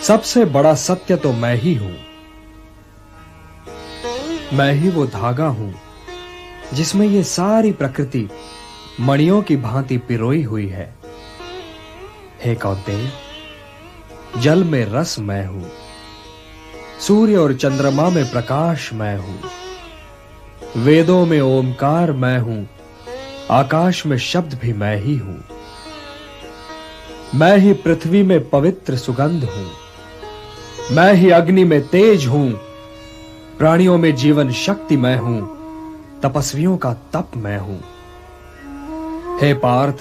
सबसे बड़ा सत्य तो मैं ही हूं। मैं ही वो धागा हूं जिसमें ये सारी प्रकृति मणियों की भांति पिरोई हुई है। हे कौंतेय, जल में रस मैं हूं, सूर्य और चंद्रमा में प्रकाश मैं हूं, वेदों में ओमकार मैं हूं, आकाश में शब्द भी मैं ही हूं। मैं ही पृथ्वी में पवित्र सुगंध हूं, मैं ही अग्नि में तेज हूं, प्राणियों में जीवन शक्ति मैं हूं, तपस्वियों का तप मैं हूं। हे पार्थ,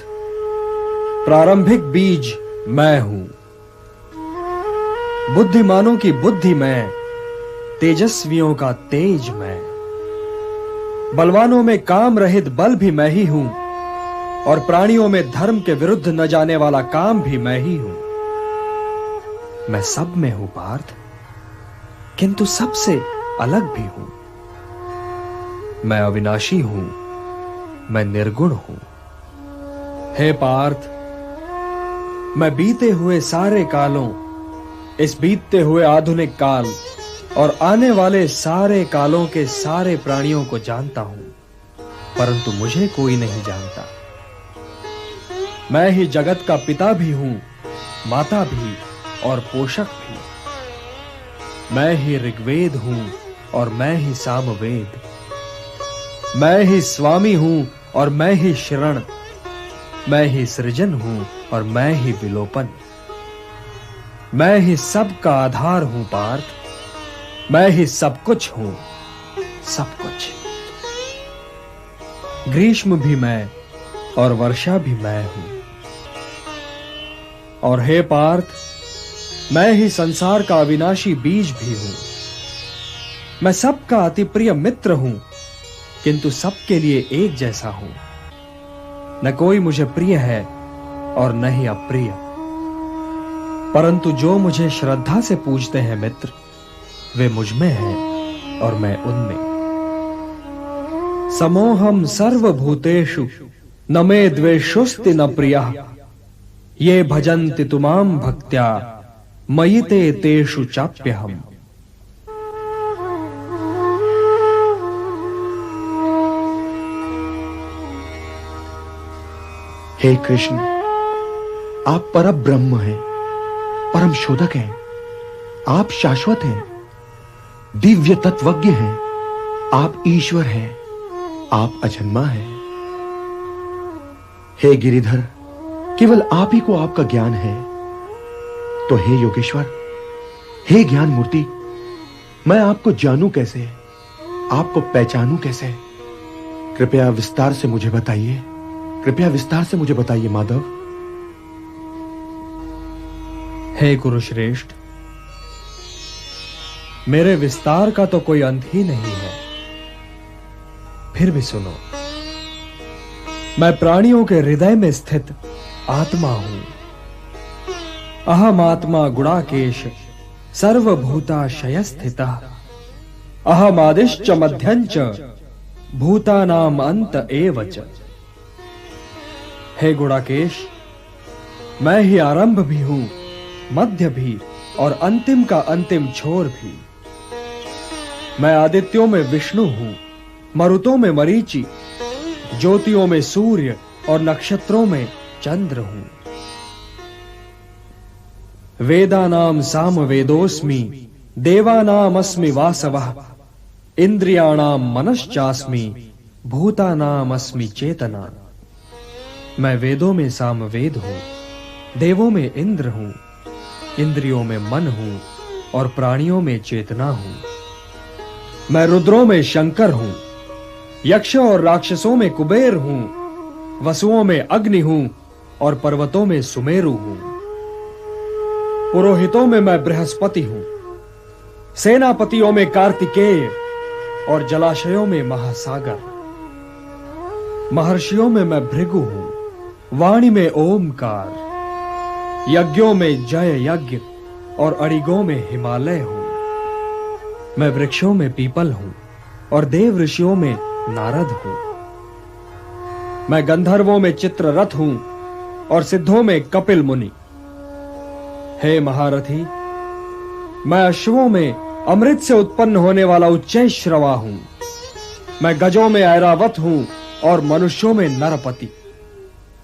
प्रारंभिक बीज मैं हूं, बुद्धिमानों की बुद्धि मैं, तेजस्वियों का तेज मैं, बलवानों में काम रहित बल भी मैं ही हूं, और प्राणियों में धर्म के विरुद्ध न जाने वाला काम भी मैं ही हूं। मैं सब में हूं पार्थ, किंतु सबसे अलग भी हूं। मैं अविनाशी हूं, मैं निर्गुण हूं। हे पार्थ, मैं बीते हुए सारे कालों, इस बीतते हुए आधुनिक काल और आने वाले सारे कालों के सारे प्राणियों को जानता हूं, परंतु मुझे कोई नहीं जानता। मैं ही जगत का पिता भी हूं, माता भी और पोषक भी। मैं ही ऋग्वेद हूं और मैं ही सामवेद। मैं ही स्वामी हूं और मैं ही शरण। मैं ही सृजन हूं और मैं ही विलोपन। मैं ही सब का आधार हूं पार्थ। मैं ही सब कुछ हूं, सब कुछ। ग्रीष्म भी मैं और वर्षा भी मैं हूं। और हे पार्थ, मैं ही संसार का अविनाशी बीज भी हूं। मैं सबका अति प्रिय मित्र हूं, किंतु सबके लिए एक जैसा हूं। न कोई मुझे प्रिय है और न ही अप्रिय, परंतु जो मुझे श्रद्धा से पूजते हैं मित्र, वे मुझ में हैं और मैं उनमें। समोहम सर्वभूतेषु न मे द्वेषोस्ति न प्रियः, ये भजन्ति तुमां भक्त्या मयि ते तेषु चाप्यहम्। हे कृष्ण, आप परम ब्रह्म हैं, परम शोधक हैं, आप शाश्वत हैं, दिव्य तत्वज्ञ हैं, आप ईश्वर हैं, आप अजन्मा हैं। हे गिरिधर, केवल आप ही को आपका ज्ञान है। तो हे योगेश्वर, हे ज्ञान मूर्ति, मैं आपको जानूं कैसे, आपको पहचानूं कैसे? कृपया विस्तार से मुझे बताइए, कृपया विस्तार से मुझे बताइए माधव। हे कुरुश्रेष्ठ, मेरे विस्तार का तो कोई अंत ही नहीं है। फिर भी सुनो, मैं प्राणियों के हृदय में स्थित आत्मा हूं। अहम आत्मा गुणाकेश सर्वभूताशय स्थितः, अहम आदिश्च मध्यञ्च भूतानाम अंत एव च। हे गुणाकेश, मैं ही आरंभ भी हूं, मध्य भी और अंतिम का अंतिम छोर भी। मैं आदित्यों में विष्णु हूं, मरुतों में मरीचि, ज्योतियों में सूर्य और नक्षत्रों में चंद्र हूं। वेदानाम सामवेदोस्मि, देवानाम अस्मि वासवः, इंद्रियाणाम मनश्चास्मि, भूतानाम अस्मि चेतना। मैं वेदों में सामवेद हूं, देवों में इंद्र हूं, इंद्रियों में मन हूं और प्राणियों में चेतना हूं। मैं रुद्रों में शंकर हूं, यक्ष और राक्षसों में कुबेर हूं, वसुओं में अग्नि हूं और पर्वतों में सुमेरु हूं। पुरोहितों में मैं बृहस्पति हूं, सेनापतियों में कार्तिकेय और जलाशयों में महासागर। महर्षियों में मैं भृगु हूं, वाणी में ओमकार, यज्ञों में जय यज्ञ और अड़िगों में हिमालय हूं। मैं वृक्षों में पीपल हूं और देव ऋषियों में नारद हूं। मैं गंधर्वों में चित्ररथ हूं और सिद्धों में कपिल मुनि। हे महारथी, मैं अश्वों में अमृत से उत्पन्न होने वाला उच्चैश्रवा हूं। मैं गजों में ऐरावत हूं और मनुष्यों में नरपति।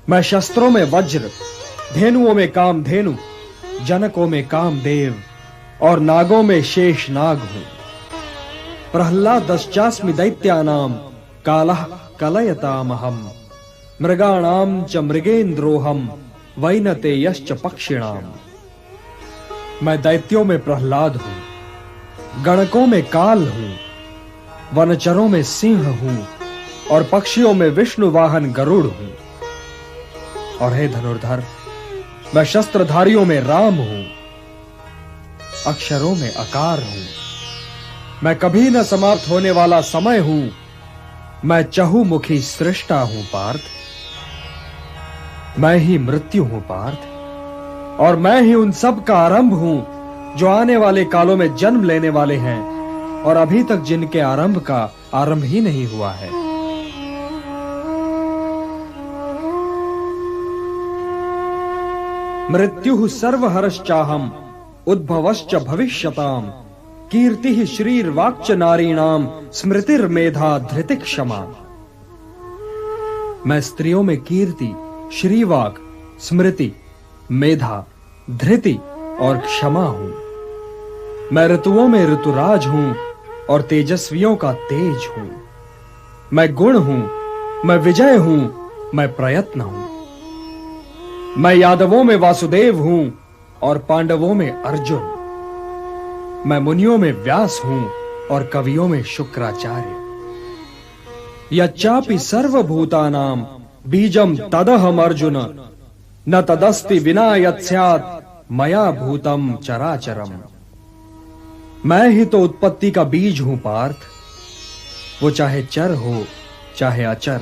मैं शस्त्रों में वज्र, धेनुओं में कामधेनु, जनकों में कामदेव और नागों में शेष नाग हूं। प्रह्लादश्चास्मि दैत्यानाम कालः कलयतामहम्। मृगाणाम च मृगेन्द्रोहम वैनतेयश्च पक्षिणाम। मैं दैत्यों में प्रह्लाद हूं, गणकों में काल हूं, वनचरों में सिंह हूं और पक्षियों में विष्णु वाहन गरुड़ हूं। और हे धनुर्धर, मैं शस्त्रधारियों में राम हूं, अक्षरों में अकार हूं। मैं कभी न समाप्त होने वाला समय हूं। मैं चहुमुखी सृष्टा हूं पार्थ। मैं ही मृत्यु हूं पार्थ, और मैं ही उन सब का आरंभ हूं जो आने वाले कालों में जन्म लेने वाले हैं और अभी तक जिनके आरंभ का आरंभ ही नहीं हुआ है। मृत्युः सर्वहरश्चाहम् उद्भवश्च भविष्यताम्। कीर्तिः श्रीर्वाक्च नारीणाम् स्मृतिर्मेधा धृतिः क्षमा। मैं स्त्रियों में कीर्ति, श्रीवाक, स्मृति, मेधा, धृति और क्षमा हूं। मैं ऋतुओं में ऋतुराज हूं और तेजस्वियों का तेज हूं। मैं गुण हूं, मैं विजय हूं, मैं प्रयत्न हूं। मैं यादवों में वासुदेव हूं और पांडवों में अर्जुन। मैं मुनियों में व्यास हूं और कवियों में शुक्राचार्य। यच्चापि सर्वभूतानां बीजम तदहम अर्जुन। न तदस्ति विना यत्स्यात् मया भूतम चराचरम। मैं ही तो उत्पत्ति का बीज हूं पार्थ। वो चाहे चर हो चाहे अचर,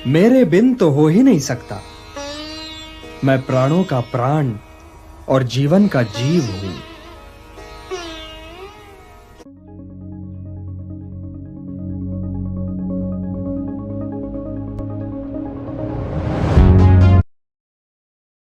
मेरे बिन तो हो ही नहीं सकता। मैं प्राणों का प्राण और जीवन का जीव हूं।